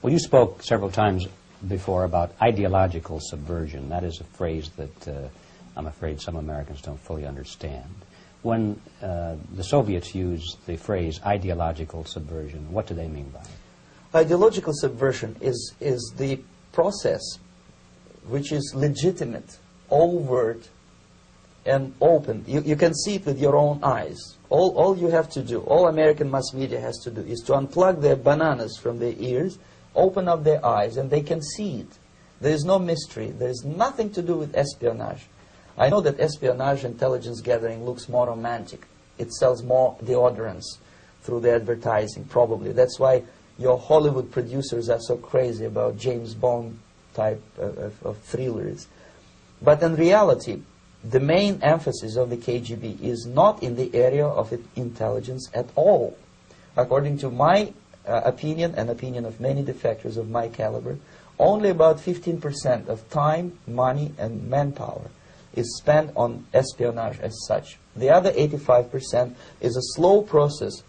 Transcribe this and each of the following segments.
Well, you spoke several times before about ideological subversion. That is a phrase that I'm afraid some Americans don't fully understand. When the Soviets use the phrase ideological subversion, what do they mean by it? Ideological subversion is the process which is legitimate, overt, and open. You can see it with your own eyes. All you have to do, all American mass media has to do, is to unplug their bananas from their ears, open up their eyes, and they can see it. There is no mystery. There is nothing to do with espionage. I know that espionage intelligence gathering looks more romantic. It sells more deodorants through the advertising, probably. That's why your Hollywood producers are so crazy about James Bond type of thrillers. But in reality, the main emphasis of the KGB is not in the area of intelligence at all. According to my opinion and opinion of many defectors of my caliber, only about 15% of time, money, and manpower is spent on espionage as such. The other 85% is a slow process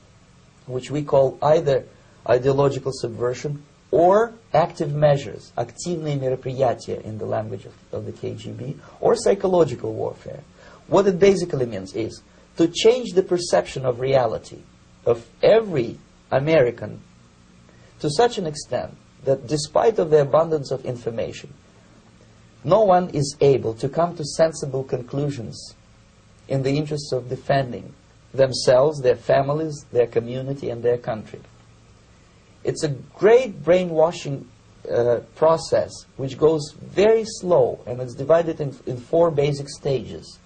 which we call either ideological subversion or active measures, активные мероприятия in the language of the KGB, or psychological warfare. What it basically means is to change the perception of reality of every American to such an extent that despite of the abundance of information, no one is able to come to sensible conclusions in the interests of defending themselves, their families, their community, and their country. It's a great brainwashing process which goes very slow, and it's divided in 4 basic stages.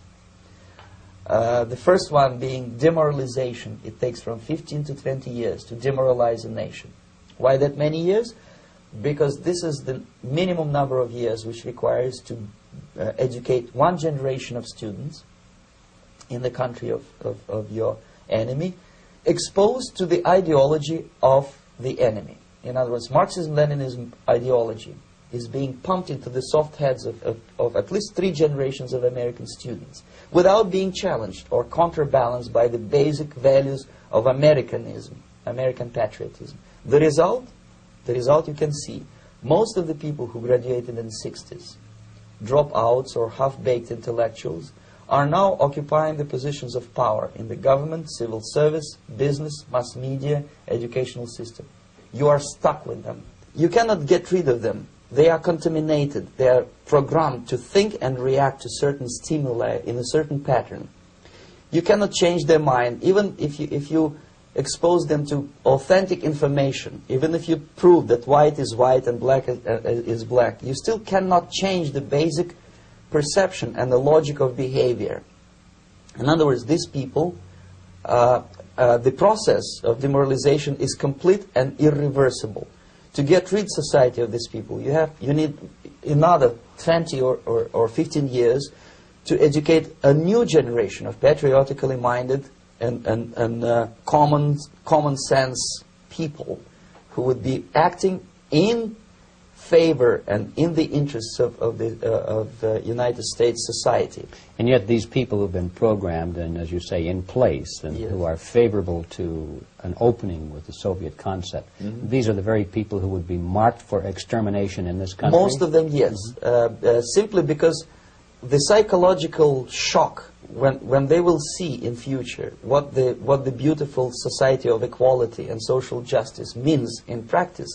The first one being demoralization. It takes from 15 to 20 years to demoralize a nation. Why that many years? Because this is the minimum number of years which requires to educate one generation of students in the country of your enemy, exposed to the ideology of the enemy. In other words, Marxism-Leninism ideology is being pumped into the soft heads of at least 3 generations of American students without being challenged or counterbalanced by the basic values of Americanism, American patriotism. The result you can see. Most of the people who graduated in the 60s, dropouts or half-baked intellectuals, are now occupying the positions of power in the government, civil service, business, mass media, educational system. You are stuck with them. You cannot get rid of them. They are contaminated. They are programmed to think and react to certain stimuli in a certain pattern. You cannot change their mind, even if you expose them to authentic information, even if you prove that white is white and black is black. You still cannot change the basic perception and the logic of behavior. In other words, these people, the process of demoralization is complete and irreversible. To get rid of society of these people, you need another 20 or 15 years to educate a new generation of patriotically minded and common sense people who would be acting in favor and in the interests of the United States society. And yet these people who have been programmed and, as you say, in place and who are favorable to an opening with the Soviet concept, these are the very people who would be marked for extermination in this country? Most of them, yes. Simply because the psychological shock when they will see in future what the beautiful society of equality and social justice means in practice,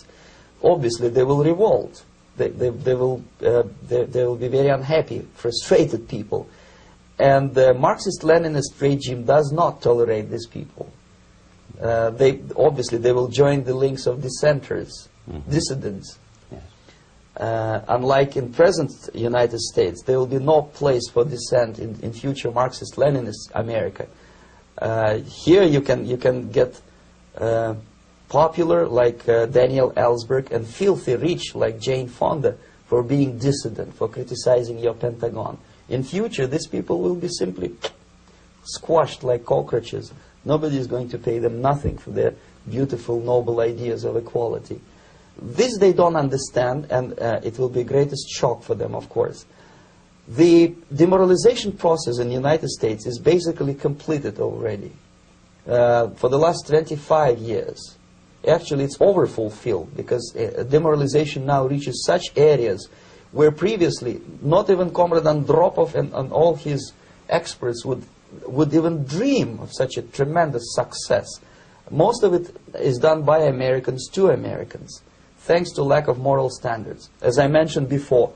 obviously they will revolt. They will be very unhappy, frustrated people. And the Marxist-Leninist regime does not tolerate these people. Obviously they will join the links of dissenters, dissidents. Unlike in present United States, there will be no place for dissent in future Marxist-Leninist America. Here you can get popular like Daniel Ellsberg and filthy rich like Jane Fonda for being dissident, for criticizing your Pentagon. In future, these people will be simply squashed like cockroaches. Nobody is going to pay them nothing for their beautiful, noble ideas of equality. This they don't understand, and it will be greatest shock for them, of course. The demoralization process in the United States is basically completed already. For the last 25 years, actually it's overfulfilled, because demoralization now reaches such areas where previously not even Comrade Andropov and all his experts would even dream of such a tremendous success. Most of it is done by Americans to Americans, thanks to lack of moral standards. As I mentioned before,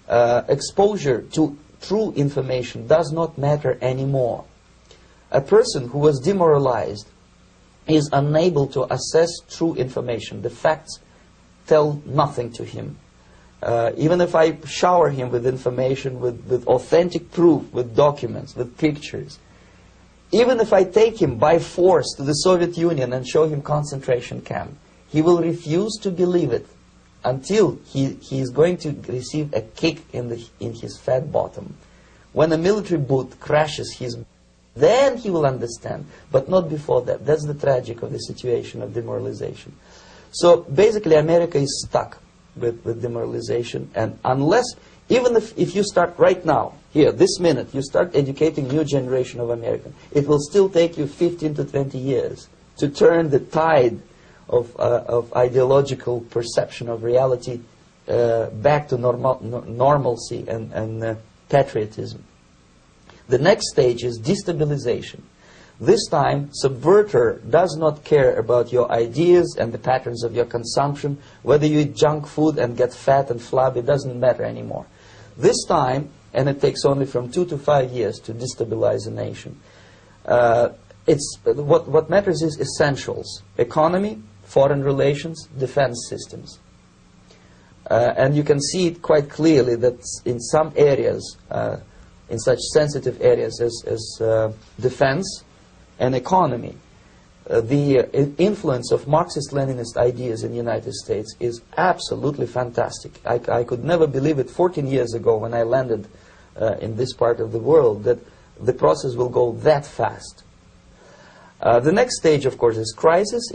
exposure to true information does not matter anymore. A person who was demoralized is unable to assess true information. The facts tell nothing to him. Even if I shower him with information, with authentic proof, with documents, with pictures, even if I take him by force to the Soviet Union and show him concentration camp, he will refuse to believe it until he is going to receive a kick in his fat bottom. When a military boot crashes then he will understand, but not before that. That's the tragic of the situation of demoralization. So basically America is stuck with demoralization, and unless, even if you start right now, here, this minute, you start educating new generation of Americans, it will still take you 15 to 20 years to turn the tide of ideological perception of reality back to normalcy and patriotism. The next stage is destabilization. This time, subverter does not care about your ideas and the patterns of your consumption. Whether you eat junk food and get fat and flabby, it doesn't matter anymore. This time, and it takes only from 2 to 5 years to destabilize a nation, what matters is essentials: economy, foreign relations, defense systems. And you can see it quite clearly that in some areas, in such sensitive areas as defense and economy, the influence of Marxist-Leninist ideas in the United States is absolutely fantastic. I could never believe it 14 years ago when I landed in this part of the world, that the process will go that fast. The next stage, of course, is crisis.